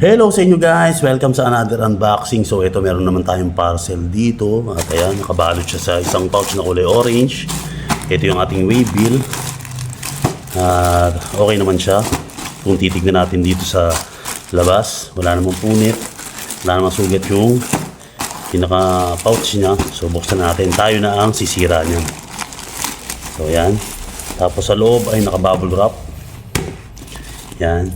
Hello sa inyo guys! Welcome sa another unboxing. So ito meron naman tayong parcel dito. At ayan, nakabalot siya sa isang pouch na kulay orange. Ito yung ating waybill. At okay naman siya. Kung titignan natin dito sa labas, wala namang punit. Wala namang sugat yung pinaka pouch niya. So buksan natin. Tayo na ang sisira niya. So ayan. Tapos sa loob ay naka-bubble wrap. Yan.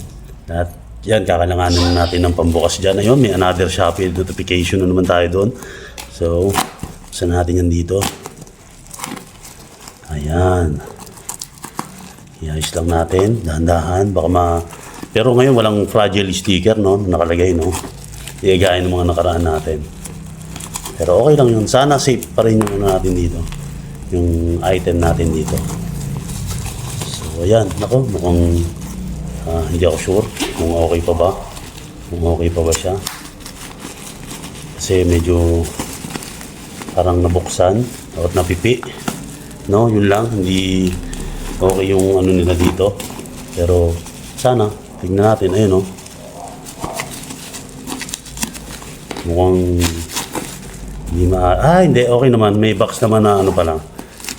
At yan, kakalanganin natin ng pambukas dyan. Ayun, may another Shopee notification na naman tayo doon. So, saan natin yan dito? Ayan. Iayos lang natin. Dahan-dahan. Baka Pero ngayon, walang fragile sticker, no? Nakalagay, no? Gaya ng mga nakaraan natin. Pero okay lang yun. Sana safe pa rin yung natin dito. Yung item natin dito. So, ayan. Nako, mukhang hindi ako sure kung okay pa ba. Kung okay pa ba siya. Kasi medyo parang nabuksan o napipi. No, yun lang. Hindi okay yung ano nila dito. Pero sana, tignan natin. Ayun, no. Mukhang hindi hindi. Okay naman. May box naman na ano pa lang.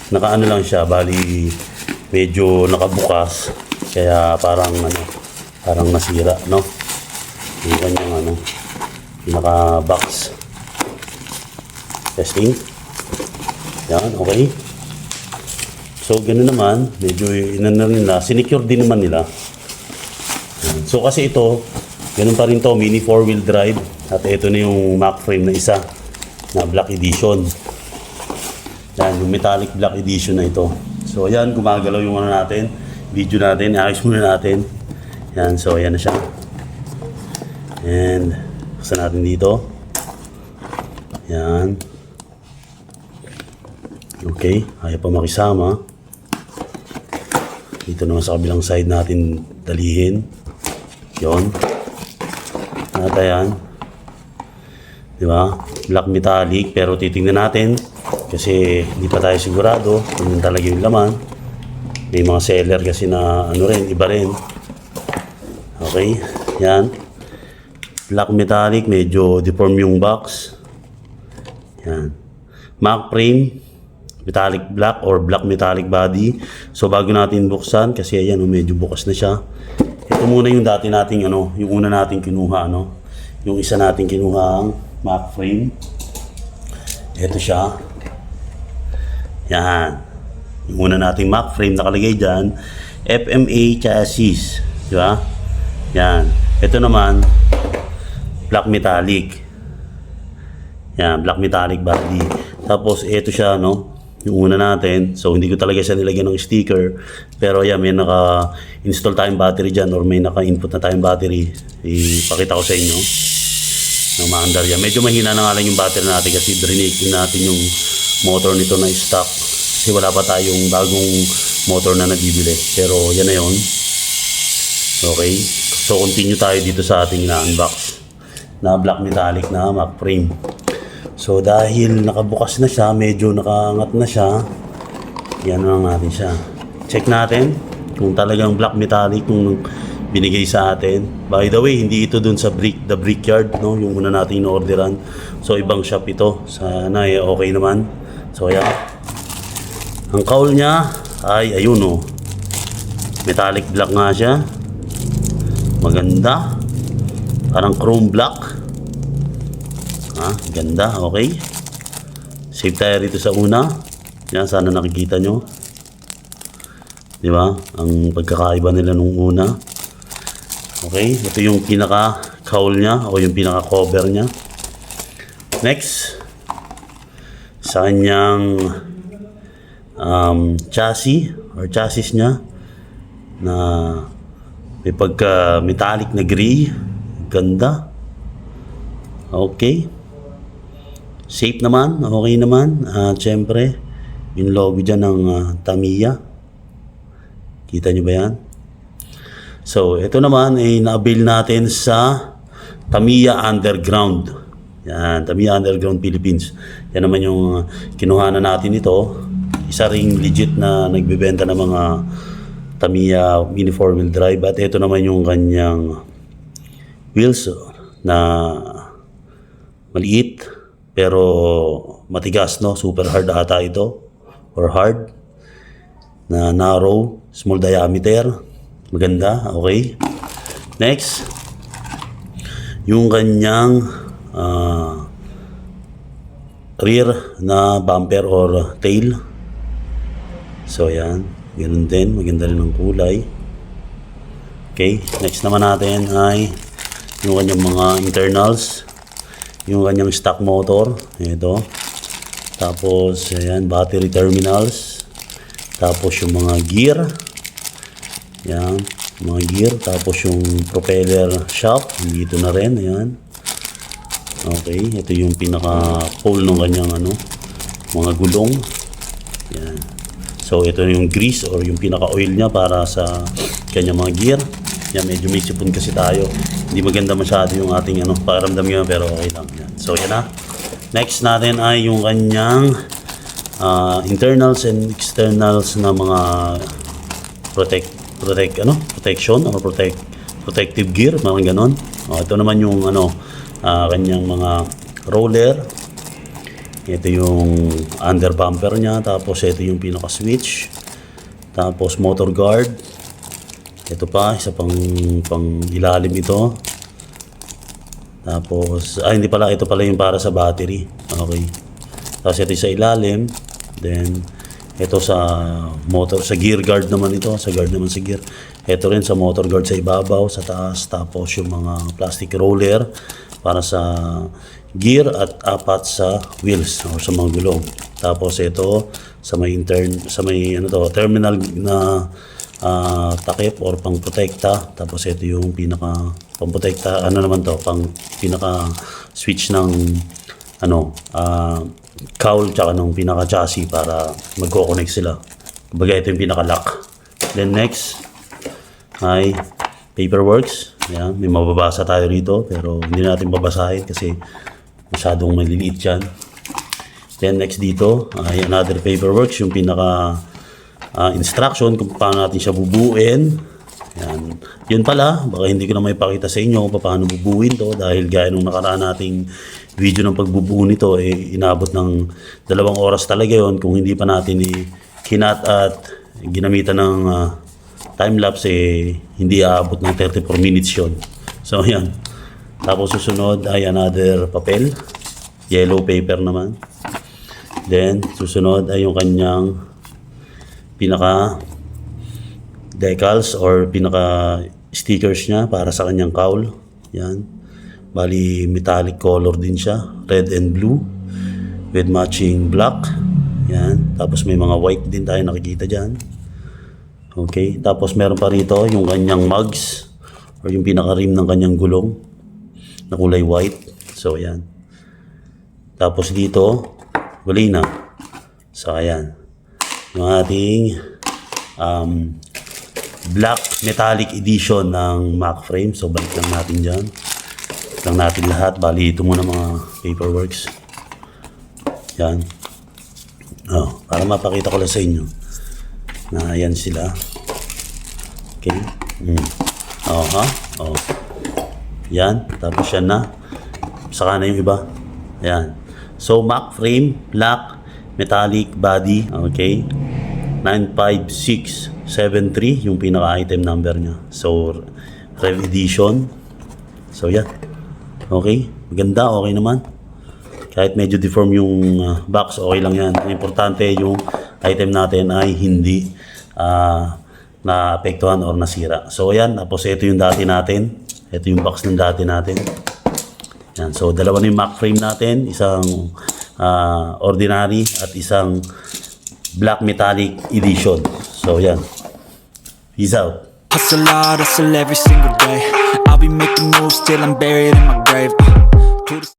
Nakaano lang siya. Bali, medyo nakabukas. Kaya parang nasira, no? Yung kanyang pinaka-box. Testing. Yan, okay. So, ganoon naman, medyo inano nila, sinecure din naman nila. Yan. So, kasi ito, ganun pa rin to, mini 4-wheel drive. At ito na yung Mac frame na isa, na black edition. Yan, yung metallic black edition na ito. So, ayan, gumagalaw yung ano natin. Video natin, ayos muna natin. Yan, so ayan na siya. And buksan natin dito. Yan. Okay, ayaw pa makisama. Dito naman sa kabilang side natin dalihin. Yon. At ayan. Diba? Black metallic, pero titingnan natin kasi hindi pa tayo sigurado kung talaga yung laman. May mga seller kasi na iba rin. Okay, yan. Black metallic, medyo deform yung box. Yan. Mac frame, metallic black or black metallic body. So bago natin buksan, kasi ayan, medyo bukas na siya. Ito muna yung dati nating yung una nating kinuha, yung isa nating kinuha ang Mac frame. Ito siya. Yan. Yung una nating Mac frame nakalagay dyan, FMA chassis, di ba? Yan. Ito naman, black metallic. Yan, black metallic body. Tapos, ito siya, yung una natin. So, hindi ko talaga siya nilagyan ng sticker. Pero, yan, may naka-install tayong battery dyan or may naka-input na tayong battery. Ipakita ko sa inyo. Maandar yan. Medyo mahina na nga lang yung battery natin kasi drinating natin yung motor nito na stock. Kasi wala pa tayong bagong motor na nabibili. Pero yan na yun. Okay. So continue tayo dito sa ating na-unbox na black metallic na Mac frame. So dahil nakabukas na siya, medyo nakaangat na siya, yan lang natin siya. Check natin kung talagang black metallic kung binigay sa atin. By the way, hindi ito dun sa the Brickyard, yung una natin in-orderan. So ibang shop ito. Sana okay naman. So ayan. Ang cowl niya ay ayun metallic black nga siya. Maganda. Parang chrome black. Ganda, okay. Save tayo rito sa una. Yan, sana nakikita nyo. Di ba? Ang pagkakaiba nila nung una. Okay, ito yung pinaka cowl niya o yung pinaka cover niya. Next, sa kanyang chassis niya na may pagka metallic na gray. Ganda. Okay, safe naman, okay naman. Syempre yung logo dyan ng Tamiya, kita nyo ba yan? So ito naman ay na-avail natin sa Tamiya Underground. Yan, Tamiya Underground Philippines. Yan naman yung kinuhanan natin ito. Isa ring legit na nagbebenta ng mga Tamiya mini 4-wheel drive. At ito naman yung kanyang wheels na maliit pero matigas, no? Super hard ata ito or hard na narrow, small diameter. Maganda, okay. Next, yung kanyang rear na bumper or tail. So yan, ganun din, maganda rin ang kulay. Okay, next naman natin ay yung kanyang mga internals, yung kanyang stock motor, ito. Tapos ayan, battery terminals. Tapos yung mga gear, yan, mga gear. Tapos yung propeller shaft, dito na rin, ayan. Okay, ito yung pinaka pole ng kanyang mga gulong. Yan. So ito yung grease or yung pinaka oil niya para sa kanyang mga gear. Yan, medyo may sipon kasi tayo. Hindi maganda masyado yung ating pakiramdam niya, pero okay lang. Yan. So yan na. Next natin ay yung kanyang internals and externals na mga protection or protective gear, mga ganon. Ito naman yung kanyang mga roller. Ito yung under bumper niya, tapos ito yung pinaka switch, tapos motor guard. Ito pa, isa pang ilalim ito. Tapos hindi pala, ito pala yung para sa battery. Okay. Tapos ito sa ilalim. Then ito sa motor, sa gear guard naman ito, sa guard naman sa gear. Ito rin sa motor guard sa ibabaw, sa taas. Tapos yung mga plastic roller para sa gear at 4 sa wheels or sa mga gulong. Tapos ito sa may terminal na takip or pang-protekta. Tapos ito yung pinaka pang-protekta, pinaka switch ng cowl tsaka ng pinaka chassis para magko-connect sila. Kumbaga ito yung pinaka lock. Then next ay paperworks. Ayan, may mababasa tayo rito pero hindi natin babasahin kasi masyadong maliliit yan. Then next dito ay another paperworks, yung pinaka instruction kung paano natin siya bubuuin. Yan. Yun pala, baka hindi ko na may pakita sa inyo kung paano bubuuin to dahil gaya nung nakaraan nating video ng pagbubuo nito, inabot ng 2 oras talaga yon. Kung hindi pa natin kinat at ginamitan ng time-lapse, hindi aabot ng 34 minutes yon. So yan. Tapos susunod ay another papel, yellow paper naman. Then susunod ay yung kanyang pinaka decals or pinaka stickers niya para sa kanyang cowl. Yan. Bali metallic color din siya, red and blue with matching black. Yan. Tapos may mga white din tayo nakikita diyan. Okay. Tapos meron pa rito yung kanyang mugs or yung pinaka rim ng kanyang gulong na kulay white. So yan. Tapos dito wala na. So ayan. Yung ating black metallic edition ng Mac frame. So balik lang natin dyan. Balik lang natin lahat. Bali ito muna mga paperworks. Yan. Para mapakita ko lang sa inyo na yan sila. Okay. Yan. Tapos yan na. Saka na yung iba. Yan. So Mac frame, black metallic body. Okay. 95673 yung pinaka-item number niya. So, Rev Edition. So, yan. Okay. Maganda. Okay naman. Kahit medyo deform yung box, okay lang yan. Ang importante yung item natin ay hindi naapektuhan or nasira. So, yan. Tapos, ito yung dati natin. Ito yung box ng dati natin. Yan. So, dalawa na yung Mac frame natin. Isang ordinary at isang black metallic edition. So yan. Peace out. Hustle hard, hustle every single day. I'll be making moves till I'm buried in my grave.